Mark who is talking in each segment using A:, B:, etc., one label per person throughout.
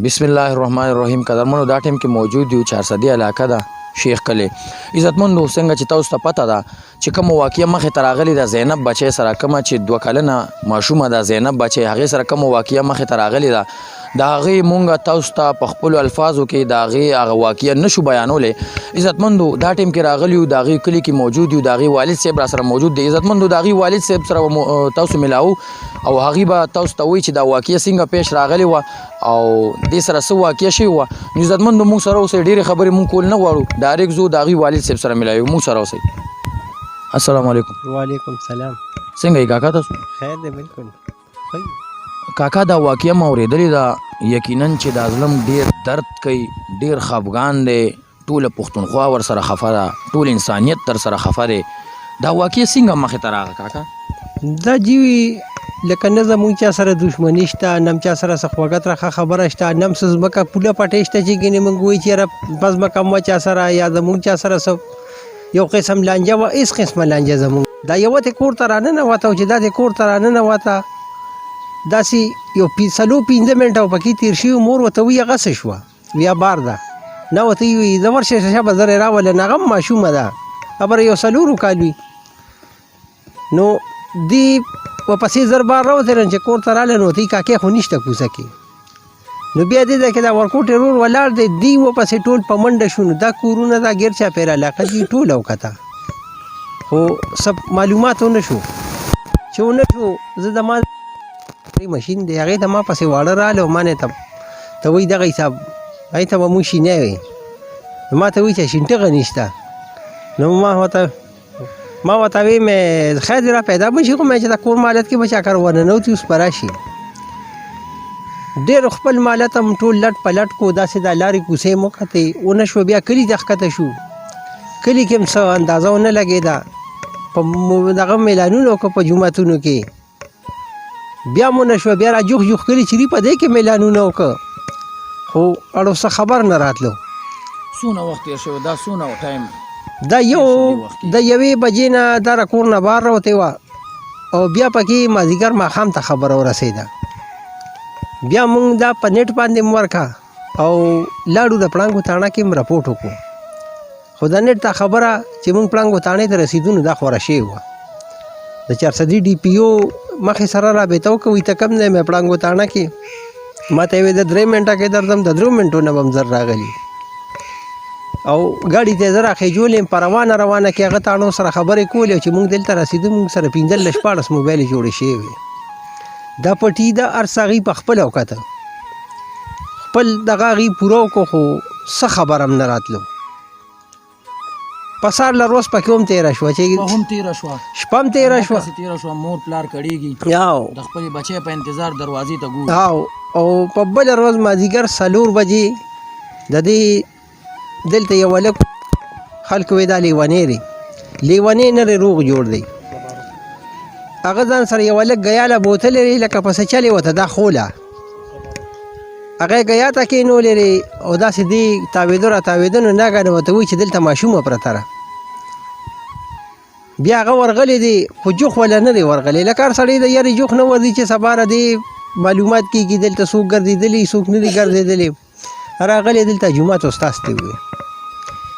A: بسم الله الرحمن الرحیم. قدرمنو دا ټیم کې موجود یو چارسدې علاقه ده شیخ کلی. عزتمندو څنګه چې تاسو ته پته ده چې کوم واقعه مخې ته راغلې ده زینب بچی سره، کومه چې 2 کلنه ماشومه ده زینب بچی، هغې سره کوم واقعه مخې ته راغلې ده د هغې مونږ تاسو ته په خپلو الفاظو کې د هغې هغه واقعه نشو بیانولی. عزتمندو دا ټیم کې راغلي یو، د هغې کلي کې موجود یو، د هغې والد صاحب را سره موجود دی. عزتمندو د هغې والد صاحب سره تاسو ملاو او هغې به تاسو ته وایي چې دا واقعه څنګه پیش راغلې وه او دې سره څه واقعه شوې وه. نو عزتمندو موږ سره اوسئ، ډېرې خبرې موږ کول نه غواړو، ډایرکټ ځو د هغې والد صاحب سره ملاوو. موږ سره اوسئ. السلام علیکم.
B: وعلیکم السلام.
A: څنګه یې کاکا تاسو؟
B: خیر دی بالکل.
A: کاکا دا واقعه ما اورېدلې ده، یقینا چې دا ظلم ډېر درد کوي، ډېر خفګان دی، ټوله پښتونخوا ورسره خفه ده، ټول انسانیت در سره خفه دی. دا واقعه څنګه مخې ته راغله کاکا؟
B: دا جیوي لکه نه زمونږ چا سره دښمني شته، نه م چا سره څه خوږه ترخه خبره شته، نه م څه ځمکه پوله پټۍ شته چې ګینې موږ وایو چې یاره په ځمکه مه چا سره یا زمونږ چا سره څه یو قسم لانجه وه، هېڅ قسمه لانجه زمونږ. دا یوه تې کور ته راننوته او چې دا دې کور ته راننوته داسې یو 4-5 منټه پکې تېر شوي، مور ورته وایي هغه څه شوه، بیا بار ده نه ورته وایي زه ورشه شبه زر یې راوله، نه هغه هم ماشومه ده، خبره یو 4 کال وي. نو دې ورپسې زر بار راوتلل چې کور ته راغله، نو ورته وایي کاکۍ خو نشته کوڅه کې. نو بیا دې ځای کې دا ورکوټې رور ولاړ دی، دی ورپسې ټول په منډه شو. نو دا کورونه دا ګیر چاپېره علاقه دي ټول اوکته، خو سب معلومات ونه شو چې ونه شو. زه د ما ماشین دی هغې ته ما پسې واړه راغله او ما نه ته وایي دغه حساب هغې ته به مونږ شینی وی. نو ما ته وایي چې شینټغه نشته. نو ما ورته وایي مې خیر دې را پیدا به شي، خو مې چې دا کور مالت کې به چا کار ورننوتي اوس به راشي. ډېر خپل مالت هم ټول لټ پلټ کو، داسې دا لارې کوڅې مو کتې ونه شوه. بیا کلي ته ښکته شو، کلي کې هم څه اندازه ونه لګېده، په دغه میلانونه وکړه په جوماتونو کې، بیا مو نه شوه. بیا را جوخ جوخ کلي چې په دې کې میلانونه وکړه، خو اړو څه خبر نه راتلو.
A: څونه وخت تېر شوی؟ دا څونه ټایم؟
B: دا د 1 بجې نه دا را کور نه بهر راوتې وه او بیا پکې مازدیګر ماښام ته خبره ورسېده. بیا مونږ دا په نیټ باندې مو ورکړه او لاړو د پړانګو تاڼه کې م رپورټ وکړو. خو دا نیټ ته خبره چې مونږ پړانګو تاڼې ته رسېدو نو دا خوره شوې وه. د چارسدې ډي پي او مخې سره رابطه وکړه، وایي ته کوم ځای مې پړانګو تاڼه کې، ما ته یې ویل د 3 منټه کې درځم، د 3 منټو نه به م زر راغلي او ګاډي ته یې زه راخېجولې په روانه کې هغه تاڼو سره خبرې کولې. او چې مونږ دلته رسېدو مونږ سره 15-14 موبایلې جوړې شوې وې. دا پټي د هر څه هغې په خپله وکته، خپل دغه هغې پوره وکړو، خو څه خبر هم نه راتلو. په سهار له روز پکې هم تېره شوه، چې شپه هم تېره شوه،
A: مور پلار کړېږي د خپلې بچی په انتظار دروازې ته ګوري.
B: او په بله ورځ مازدیګر 4 بجې د دې دلته یو هلک خلکو وایي دا لیونی دی، لیونی نه دی، روغ جوړ دی. هغه ځان سره یو هلک ګیاله بوتل لري لکه پسه چلې ورته دا خوله، هغه یې ګیا ته کېنولې دی او داسې دې تاوېده را تاوېده. نو ناګهانه ورته وایي چې دلته ماشومه پرته ده. بیا هغه ورغلی دی خو جوخ وله نه دی ورغلی، لکه هر سړی د یارې جوخ نه ورځي چې سبا را دې معلومات کېږي دلته څوک ګرځېدلي څوک نه دي ګرځېدلي. راغلی دلته جومات استاذ ته وویل،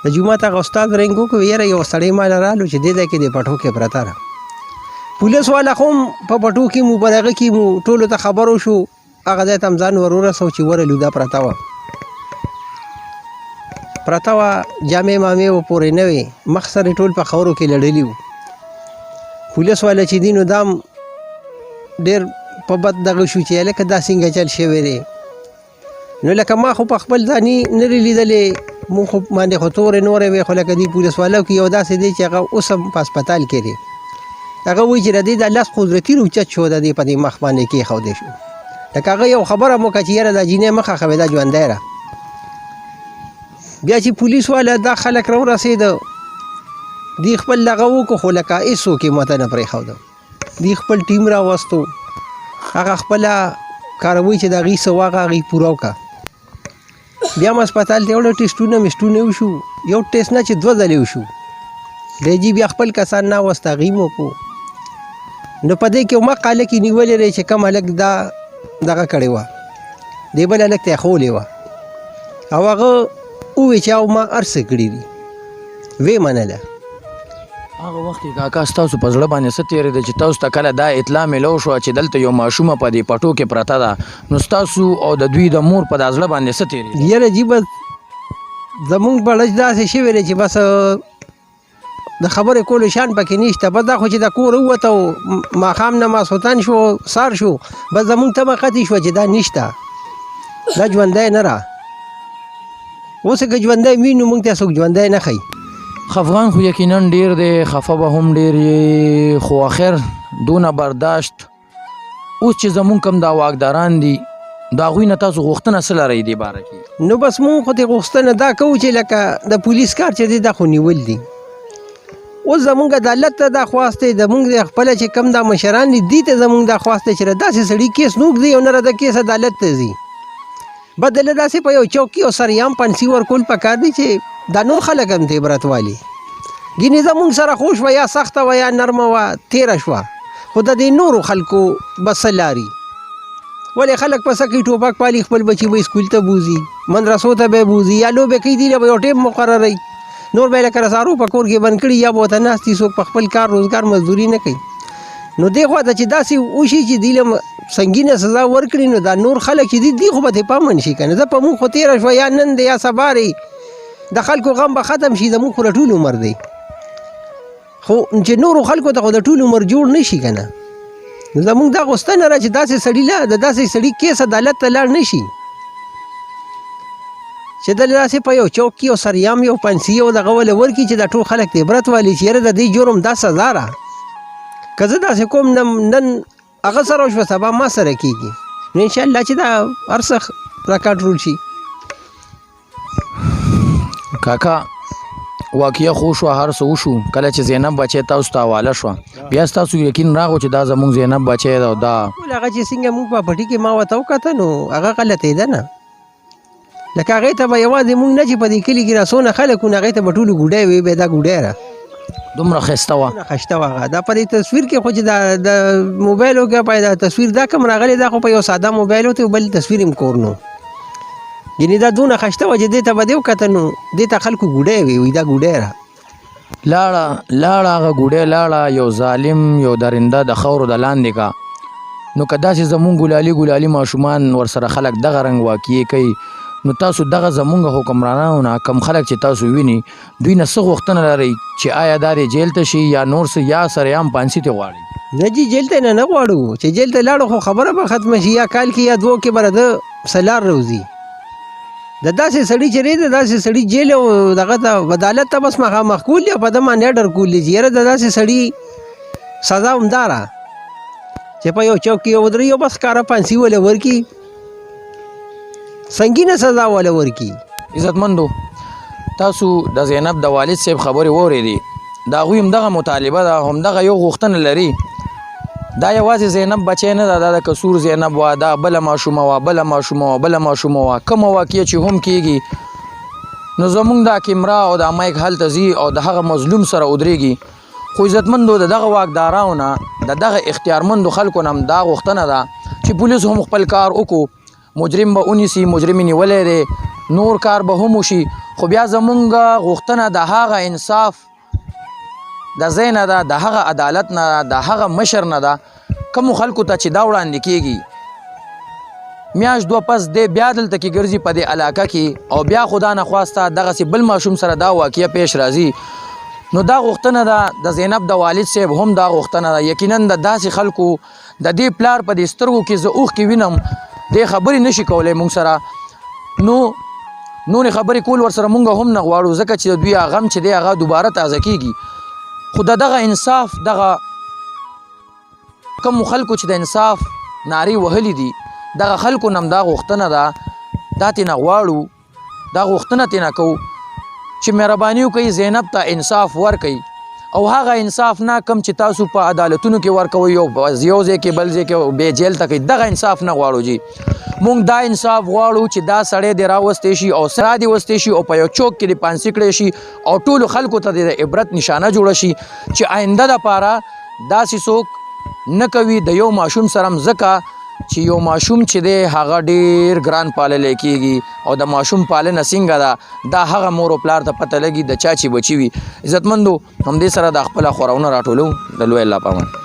B: د جومات هغه استاد رنګ وکړو، یاره یو سړی ماله رالو چې دې ځای کې دې پټو کې پرته ده. پولیس والا خو هم په پټو کې مو په هغه کې مو ټولو ته خبر وشو، هغه ځای ته هم ځان ور ورسو چې ورلو دا پرته وه، جامې مامې و پورې نه وې، مخ سره ټول په خاورو کې لړلي وو. پولیس والا چې دي نو دا هم ډېر په بد دغه شو چې هلکه دا څنګه چل شوی دی. نو لکه ما خو په خپل ځاني نه دي لیدلې، مونږ خو باندې خو تورې نورې وې، خو لکه دې پولیس والاو کې یو داسې دی چې هغه اوس هم په هسپتال کې دی. هغه وایي چې د دې دا لاس قدرتي روچت شو، د دې په دې مخ باندې کېښودی شو. لکه هغه یو خبره مو وکړه چې یاره دا جینۍ مه ښخوې، دا ژوندی ده. بیا چې پولیس والا دا خلک راورسېده، دوی خپل دغه وکړو، خو لکه هېڅوک یې ماته نه پرېښوده. دوی خپل ټیم راوستو، هغه خپله کاروي چې د هغې څه واغه هغې پوره وکړه. بیا م هسپتال ته وړه، ټېسټونه مېسټونه وشو، یو ټېسټ نه چې 2 ځلې وشو. دی جي بیا خپل کسان ناوست، هغې م وکړو. نو په دې کې مقاله کې نیولې دی چې کوم هلک دا دغه کړې وه دی بل هلک ته یې ښولې وه او هغه وویل چې او ما هر څه کړي دي ویې منله.
A: هغه وخت کې کاکا ستاسو په زړه باندې څه تېرېده چې تاسو ته کله دا اطلاع میلو شوه چې دلته یو ماشومه په دې پټو کې پرته ده نو ستاسو او د دوی د مور په دا زړه باندې څه تېرېده؟
B: یاره جي بس زمونږ بړچ داسې شوی دی چې بس د خبرې کولو شان پکې نشته. بس دا خو چې د کور ووته او ماښام نه ماسخوتن شو سار شو بس زمونږ تمه قطعي شوه چې دا نشته دا ژوندی نه را. اوس که ژوندی وي نو موږ ته څوک ژوندی نه ښیي.
A: خفغان خو یقینا ډیر دی خفه به هم ډیر یې خو اخر دونه برداشت اوس چې زمونږ کوم دا واکداران دي د هغوی نه تاسو غوښتنه څه لرئ دې باره کې؟
B: نو بس مونږ خو دې غوښتنه دا کوو چې لکه د پولیس کار چې دی دا خو نیول دي. اوس زمونږ عدالت ته دا خواست دی زمونږ د خپله چې کم دا مشران دي دې ته زمونږ دا خواست دی چې داسې سړي کیس نه اوږدي او نه د کیس عدالت ته ځي. بدله داسې په یو چوک کې او سریام پنسي ورکول پکار دي چې دا نور خلک هم ته عبرت والي. ګینې زمونږ سره خو شوه یا سخته وه یا نرمه وه تېره شوه خو د دې نورو خلکو به څه لاري. ولې خلک په څه کوي ټوپک پالي خپل بچي به سکول ته بوځي مدرسو ته به بوځي یا لوبې کوي دي له به یو ټیم مقرروي نور به یې لکه رسارو په کور کې بند کړي یا به ورته ناست دي څوک په خپل کار روزګار مزدوري نه کوي. نو دې خوا ته چې داسې وشي چې دوی له سنګینه سزا ورکړي نو دا نور خلک چې دي دوی خو به ترې پامن شي که نه. زه په موږ خو تېره شوه یا نن دی یا سبا دی د خلکو غم به ختم شي زموږ خو د ټول عمر دی خو چې نورو خلکو ته خو د ټول عمر جوړ نه شي که نه. نو زمونږ دا غوښتنه ده چې داسې سړي له د داسې سړي کیس عدالت ته لاړ نه شي چې دلته داسې په یو چوک کې یو سریام یو پنسي او دغه ولې ورکړي چې دا ټول خلک ته عبرت والي چې یاره د دې جرم دا سزا ده. که زه داسې کوم نن هغه سره وشوه سبا ما سره کېږي نو انشاءالله چې دا هر څه راکنټرول شي.
A: کاکا واقعه خو شوه هر څه وشو کله چې زینب بچی تاسو ته حواله شوه بیا ستاسو یقین راغو چې دا زموږ زینب بچی ده او دا
B: ټول هغه چې څنګه موږ په پټي کې ما ورته وکته نو هغه غلطېده نه لکه هغې ته به یوازې موږ نه چې په دې کلي کې را څونه خلک وو هغې ته به ټولو ګوډی وي بیا دا ګوډی را
A: دومره ښایسته وه
B: ښایسته وه هغه دا په دې تصویر کې خو چې د موبایلو کې په دا تصویر دا کوم راغلی دا خو په یو ساده موبایل و بل تصویر هم کور نو یعنې دا دونه ښایسته وه چې دې ته به دې وکته نو دې ته خلکو ګوډی وي وایي دا ګوډی را
A: لاړه هغه ګوډی لاړه یو ظالم یو درنده د خاورو د لاندې کا نو که داسې زمونږ ګلالي ماشومان ورسره خلک دغه رنګ واقعې کوي نو تاسو دغه زمونږ حکمرانانو نه کم خلک چې تاسو ویني دوی نه څه غوښتنه لرئ چې آیا دا دې جیل ته شي یا نور څه یا سریام پانسي ته غواړي؟
B: نه جي جیل ته نه غواړو چې جیل ته لاړو خو خبره به ختمه شي یا کال کې یا دوه کې به د سلار روزي د داسې سړي چې دی د داسې سړي جیل او دغه ته عدالت ته بس مخامخ کول دي او په ده باندې اډر کول دي چې یاره د داسې سړي سزا همدا را چې په یو چوک کې ودرېږي او بس ښکاره پانسي ولې ورکړي سنګینه سزا ولې ورکړي.
A: عزتمندو تاسو د زینب د والد صاحب خبرې واورېدې د هغوی همدغه مطالبه ده همدغه یو غوښتنه لري دا یوازې زینب بچی نه ده دا د کسور زینب وه دا بله ماشومه وه بله ماشومه وه کومه واقعه چې هم کېږي نو زمونږ دا کیمرا او دا مایک هلته ځي او د هغه مظلوم سره ودرېږي خو عزتمندو د دغه واکدارانو نه د دغه اختیارمندو خلکو نه هم دا غوښتنه ده چې پولیس هم خپل کار وکړو مجرم به ونیسي مجرم یې نیولی دی نور کار به هم وشي خو بیا زمونږ غوښتنه د هغه انصاف د ځای نه ده د هغه عدالت نه ده د هغه مشر نه ده کومو خلکو ته چې دا وړاندې کېږي میاشت دوه پس دی بیا دلته کې ګرځي په دې علاقه کې او بیا خدا نخواسته دغسې بل ماشوم سره دا واقعه پیش راځي نو دا غوښتنه ده د زینب د والد صاحب هم دا غوښتنه ده یقینا د داسې خلکو د دې پلار په دې سترګو کې زه اوښکې وینم دې خبرې نشي کولی موږ سره نورې خبرې کول ورسره موږ هم نه غواړو ځکه چې د دوی غم چې دی هغه دوباره تازه کېږي خو د دغه انصاف دغه کومو خلکو چې د انصاف نارې وهلي دي دغه خلکو نه هم دا غوښتنه ده دا ترېنه غواړو دا غوښتنه ترېنه کوو چې مهرباني وکړئ زینب ته انصاف ورکئ او هغه انصاف نه کم چې تاسو په عدالتونو کې ورکوئ یو ځای کې بل ځای کې بې جیل ته کوئ دغه انصاف نه غواړو جی مونږ دا انصاف غواړو چې دا سړی دې راوستی شي او سره دې وستی شي او په یو چوک کې دې پانسي کړی شي او ټولو خلکو ته د عبرت نشانه جوړه شي چې آینده دپاره داسې څوک نه کوي د یو ماشوم سره هم ځکه چې یو ماشوم چې دی هغه ډیر ګران پاللی کیږي او د ماشوم پالنه څنګه ده دا هغه مور او پلار ته پته لګي د چا چې بچي وي. عزتمندو همدې سره د خپله خوراونه راټولو د لوی الله په امان.